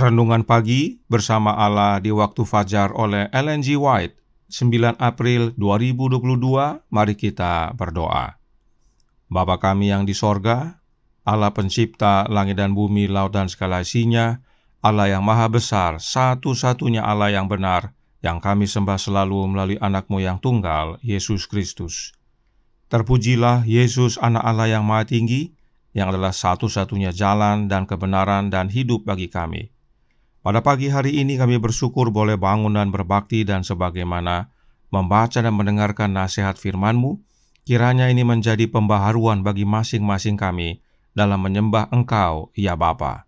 Renungan Pagi bersama Allah di waktu fajar oleh Ellen G. White, 9 April 2022. Mari kita berdoa. Bapa kami yang di sorga, Allah pencipta langit dan bumi, laut dan segala isinya, Allah yang maha besar, satu-satunya Allah yang benar, yang kami sembah selalu melalui anak-Mu yang tunggal, Yesus Kristus. Terpujilah Yesus, anak Allah yang maha tinggi, yang adalah satu-satunya jalan dan kebenaran dan hidup bagi kami. Pada pagi hari ini kami bersyukur boleh bangun dan berbakti, dan sebagaimana membaca dan mendengarkan nasihat firman-Mu, kiranya ini menjadi pembaharuan bagi masing-masing kami dalam menyembah Engkau, ya Bapa.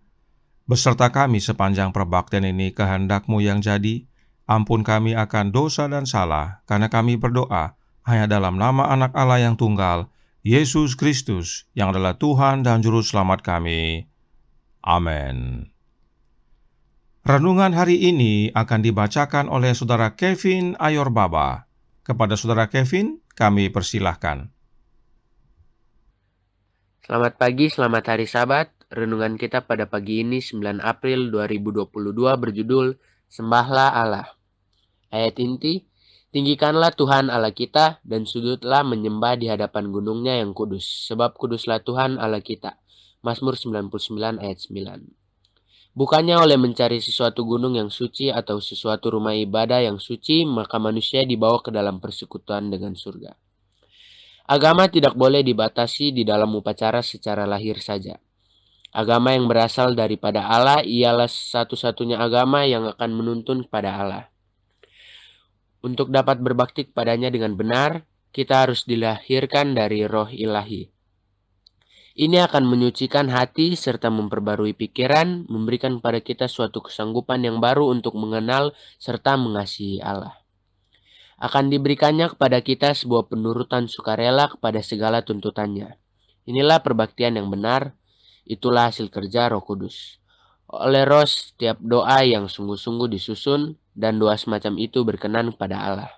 Beserta kami sepanjang perbaktian ini, kehendak-Mu yang jadi. Ampun kami akan dosa dan salah, karena kami berdoa hanya dalam nama anak Allah yang tunggal, Yesus Kristus, yang adalah Tuhan dan Juru Selamat kami. Amin. Renungan hari ini akan dibacakan oleh Saudara Kevin Ayorbaba. Kepada Saudara Kevin, kami persilahkan. Selamat pagi, selamat hari Sabat. Renungan kita pada pagi ini 9 April 2022 berjudul Sembahlah Allah. Ayat inti, tinggikanlah Tuhan Allah kita dan sujudlah menyembah di hadapan gunungnya yang kudus, sebab kuduslah Tuhan Allah kita. Mazmur 99 ayat 9. Bukannya oleh mencari sesuatu gunung yang suci atau sesuatu rumah ibadah yang suci, maka manusia dibawa ke dalam persekutuan dengan surga. Agama tidak boleh dibatasi di dalam upacara secara lahir saja. Agama yang berasal daripada Allah ialah satu-satunya agama yang akan menuntun kepada Allah. Untuk dapat berbakti kepadanya dengan benar, kita harus dilahirkan dari roh ilahi. Ini akan menyucikan hati serta memperbarui pikiran, memberikan kepada kita suatu kesanggupan yang baru untuk mengenal serta mengasihi Allah. Akan diberikannya kepada kita sebuah penurutan sukarela kepada segala tuntutannya. Inilah perbaktian yang benar, itulah hasil kerja Roh Kudus. Oleh Roh, setiap doa yang sungguh-sungguh disusun, dan doa semacam itu berkenan kepada Allah.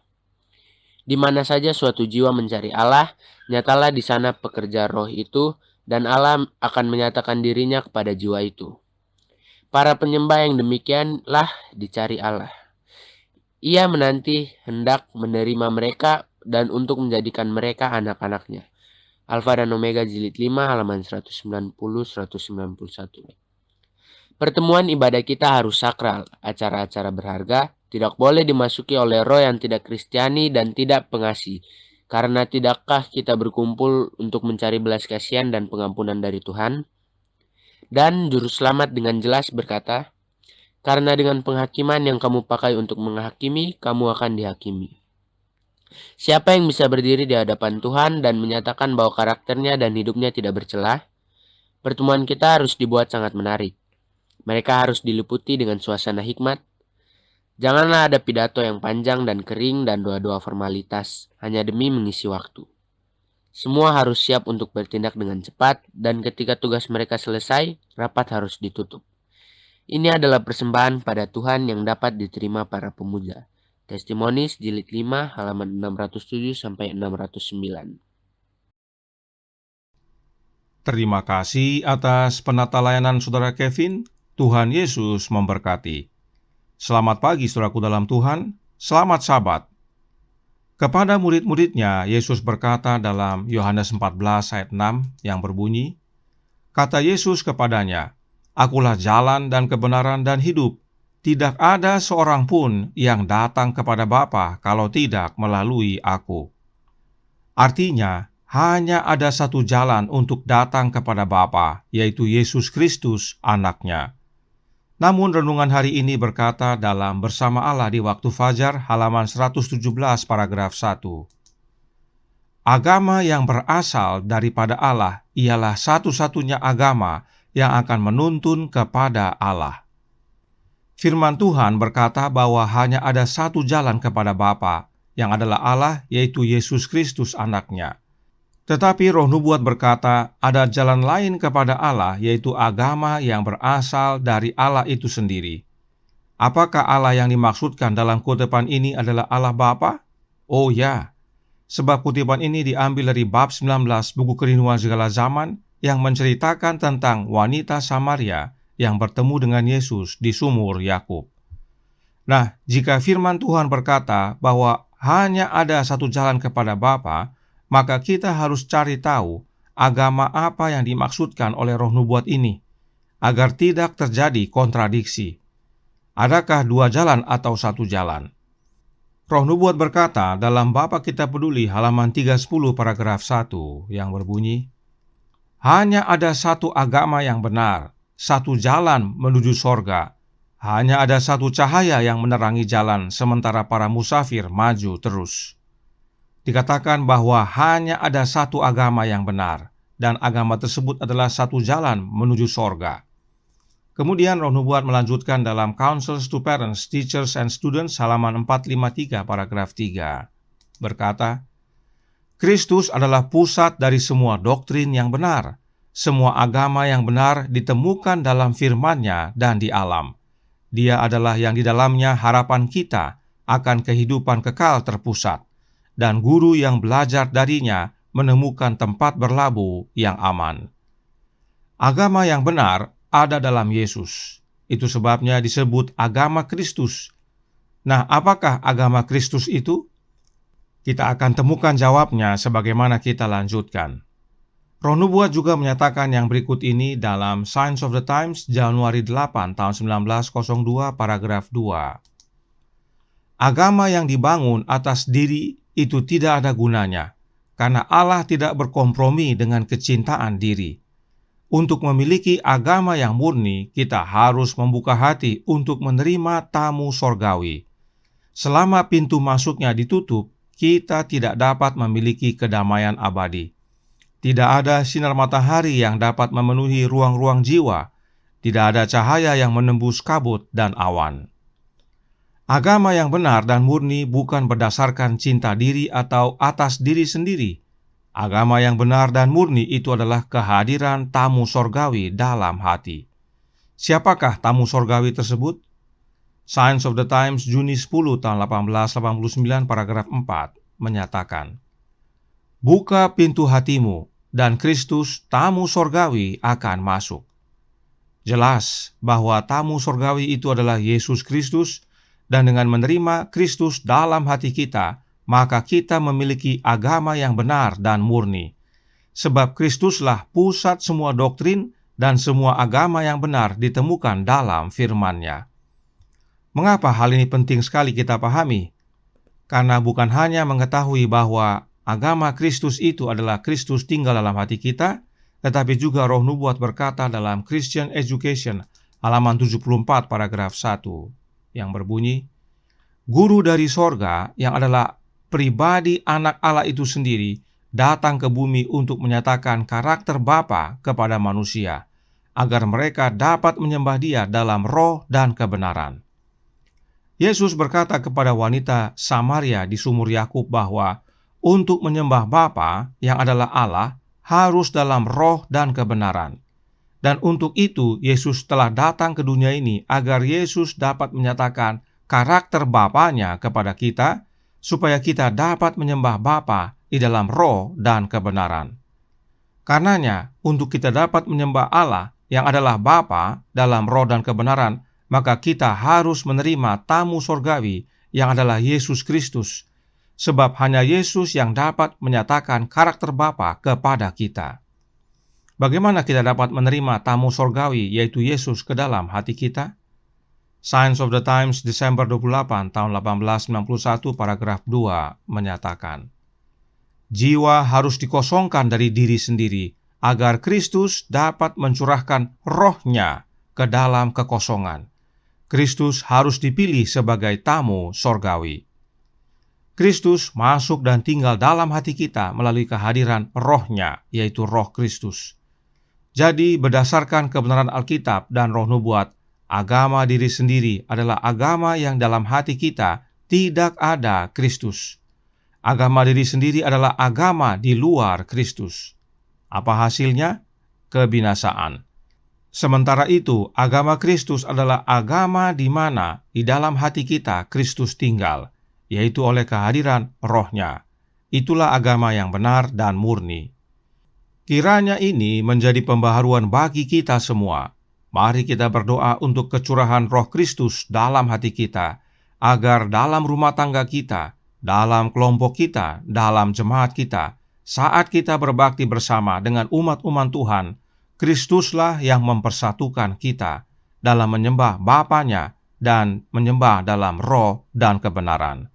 Di mana saja suatu jiwa mencari Allah, nyatalah di sana pekerja Roh itu, dan Allah akan menyatakan dirinya kepada jiwa itu. Para penyembah yang demikianlah dicari Allah. Ia menanti hendak menerima mereka dan untuk menjadikan mereka anak-anaknya. Alfa dan Omega jilid 5 halaman 190-191. Pertemuan ibadah kita harus sakral, acara-acara berharga, tidak boleh dimasuki oleh roh yang tidak Kristiani dan tidak pengasih. Karena tidakkah kita berkumpul untuk mencari belas kasihan dan pengampunan dari Tuhan? Dan Juru Selamat dengan jelas berkata, karena dengan penghakiman yang kamu pakai untuk menghakimi, kamu akan dihakimi. Siapa yang bisa berdiri di hadapan Tuhan dan menyatakan bahwa karakternya dan hidupnya tidak bercelah? Pertemuan kita harus dibuat sangat menarik. Mereka harus diliputi dengan suasana hikmat. Janganlah ada pidato yang panjang dan kering dan doa-doa formalitas hanya demi mengisi waktu. Semua harus siap untuk bertindak dengan cepat, dan ketika tugas mereka selesai, rapat harus ditutup. Ini adalah persembahan pada Tuhan yang dapat diterima para pemuja. Testimonis jilid 5 halaman 607-609. Terima kasih atas penata layanan Saudara Kevin. Tuhan Yesus memberkati. Selamat pagi saudaraku dalam Tuhan, selamat Sabat. Kepada murid-muridnya, Yesus berkata dalam Yohanes 14 ayat 6 yang berbunyi, kata Yesus kepadanya, Akulah jalan dan kebenaran dan hidup. Tidak ada seorang pun yang datang kepada Bapa kalau tidak melalui Aku. Artinya, hanya ada satu jalan untuk datang kepada Bapa, yaitu Yesus Kristus, Anaknya. Namun renungan hari ini berkata dalam Bersama Allah di waktu fajar halaman 117 paragraf 1. Agama yang berasal daripada Allah ialah satu-satunya agama yang akan menuntun kepada Allah. Firman Tuhan berkata bahwa hanya ada satu jalan kepada Bapa, yang adalah Allah, yaitu Yesus Kristus Anaknya. Tetapi Roh Nubuat berkata, ada jalan lain kepada Allah, yaitu agama yang berasal dari Allah itu sendiri. Apakah Allah yang dimaksudkan dalam kutipan ini adalah Allah Bapa? Oh ya, sebab kutipan ini diambil dari bab 19 buku Kerinduan Segala Zaman yang menceritakan tentang wanita Samaria yang bertemu dengan Yesus di sumur Yakub. Nah, jika firman Tuhan berkata bahwa hanya ada satu jalan kepada Bapa, maka kita harus cari tahu agama apa yang dimaksudkan oleh roh nubuat ini, agar tidak terjadi kontradiksi. Adakah dua jalan atau satu jalan? Roh nubuat berkata dalam Bapa Kita Peduli halaman 310 paragraf 1 yang berbunyi, hanya ada satu agama yang benar, satu jalan menuju sorga. Hanya ada satu cahaya yang menerangi jalan, sementara para musafir maju terus. Dikatakan bahwa hanya ada satu agama yang benar, dan agama tersebut adalah satu jalan menuju sorga. Kemudian roh nubuat melanjutkan dalam Counsels to Parents, Teachers and Students halaman 453 paragraf 3. Berkata, Kristus adalah pusat dari semua doktrin yang benar. Semua agama yang benar ditemukan dalam firman-Nya dan di alam. Dia adalah yang di dalamnya harapan kita akan kehidupan kekal terpusat, dan guru yang belajar darinya menemukan tempat berlabuh yang aman. Agama yang benar ada dalam Yesus. Itu sebabnya disebut agama Kristus. Nah, apakah agama Kristus itu? Kita akan temukan jawabnya sebagaimana kita lanjutkan. Roh nubuat juga menyatakan yang berikut ini dalam Signs of the Times Januari 8 tahun 1902 paragraf 2. Agama yang dibangun atas diri itu tidak ada gunanya, karena Allah tidak berkompromi dengan kecintaan diri. Untuk memiliki agama yang murni, kita harus membuka hati untuk menerima tamu sorgawi. Selama pintu masuknya ditutup, kita tidak dapat memiliki kedamaian abadi. Tidak ada sinar matahari yang dapat memenuhi ruang-ruang jiwa. Tidak ada cahaya yang menembus kabut dan awan. Agama yang benar dan murni bukan berdasarkan cinta diri atau atas diri sendiri. Agama yang benar dan murni itu adalah kehadiran tamu sorgawi dalam hati. Siapakah tamu sorgawi tersebut? Signs of the Times Juni 10 tahun 1889 paragraf 4 menyatakan, buka pintu hatimu dan Kristus tamu sorgawi akan masuk. Jelas bahwa tamu sorgawi itu adalah Yesus Kristus, dan dengan menerima Kristus dalam hati kita, maka kita memiliki agama yang benar dan murni. Sebab Kristuslah pusat semua doktrin dan semua agama yang benar ditemukan dalam firman-Nya. Mengapa hal ini penting sekali kita pahami? Karena bukan hanya mengetahui bahwa agama Kristus itu adalah Kristus tinggal dalam hati kita, tetapi juga roh nubuat berkata dalam Christian Education halaman 74 paragraf 1 yang berbunyi, Guru dari sorga yang adalah pribadi anak Allah itu sendiri datang ke bumi untuk menyatakan karakter Bapa kepada manusia, agar mereka dapat menyembah Dia dalam roh dan kebenaran. Yesus berkata kepada wanita Samaria di sumur Yakub bahwa untuk menyembah Bapa yang adalah Allah harus dalam roh dan kebenaran. Dan untuk itu Yesus telah datang ke dunia ini agar Yesus dapat menyatakan karakter Bapa-Nya kepada kita, supaya kita dapat menyembah Bapa di dalam roh dan kebenaran. Karenanya, untuk kita dapat menyembah Allah yang adalah Bapa dalam roh dan kebenaran, maka kita harus menerima tamu sorgawi yang adalah Yesus Kristus, sebab hanya Yesus yang dapat menyatakan karakter Bapa kepada kita. Bagaimana kita dapat menerima tamu sorgawi yaitu Yesus ke dalam hati kita? Signs of the Times Desember 28 tahun 1891 paragraf 2 menyatakan, jiwa harus dikosongkan dari diri sendiri agar Kristus dapat mencurahkan roh-Nya ke dalam kekosongan. Kristus harus dipilih sebagai tamu sorgawi. Kristus masuk dan tinggal dalam hati kita melalui kehadiran roh-Nya, yaitu roh Kristus. Jadi berdasarkan kebenaran Alkitab dan roh nubuat, agama diri sendiri adalah agama yang dalam hati kita tidak ada Kristus. Agama diri sendiri adalah agama di luar Kristus. Apa hasilnya? Kebinasaan. Sementara itu, agama Kristus adalah agama di mana di dalam hati kita Kristus tinggal, yaitu oleh kehadiran roh-Nya. Itulah agama yang benar dan murni. Kiranya ini menjadi pembaharuan bagi kita semua. Mari kita berdoa untuk kecurahan Roh Kristus dalam hati kita, agar dalam rumah tangga kita, dalam kelompok kita, dalam jemaat kita, saat kita berbakti bersama dengan umat-umat Tuhan, Kristuslah yang mempersatukan kita dalam menyembah Bapanya dan menyembah dalam roh dan kebenaran.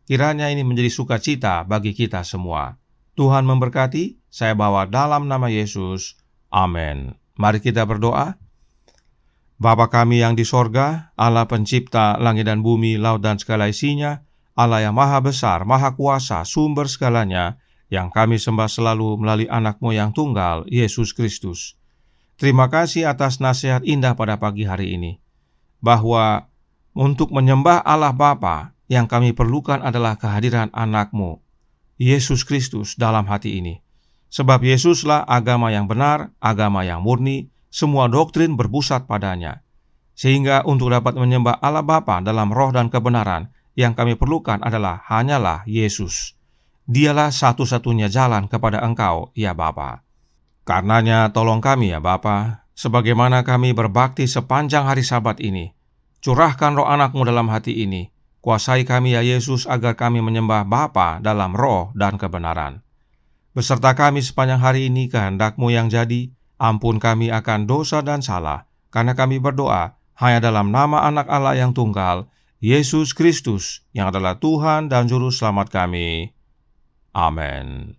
Kiranya ini menjadi sukacita bagi kita semua. Tuhan memberkati, saya bawa dalam nama Yesus. Amin. Mari kita berdoa. Bapa kami yang di sorga, Allah pencipta langit dan bumi, laut dan segala isinya, Allah yang maha besar, maha kuasa, sumber segalanya, yang kami sembah selalu melalui anak-Mu yang tunggal, Yesus Kristus. Terima kasih atas nasihat indah pada pagi hari ini, bahwa untuk menyembah Allah Bapa, yang kami perlukan adalah kehadiran anak-Mu, Yesus Kristus dalam hati ini. Sebab Yesuslah agama yang benar, agama yang murni, semua doktrin berpusat padanya. Sehingga untuk dapat menyembah Allah Bapa dalam roh dan kebenaran, yang kami perlukan adalah hanyalah Yesus. Dialah satu-satunya jalan kepada Engkau, ya Bapa. Karenanya tolong kami ya Bapa, sebagaimana kami berbakti sepanjang hari Sabat ini. Curahkan roh anak-Mu dalam hati ini. Kuasai kami ya Yesus agar kami menyembah Bapa dalam roh dan kebenaran. Beserta kami sepanjang hari ini kehendak-Mu yang jadi. Ampun kami akan dosa dan salah, karena kami berdoa hanya dalam nama anak Allah yang tunggal, Yesus Kristus, yang adalah Tuhan dan Juru Selamat kami. Amin.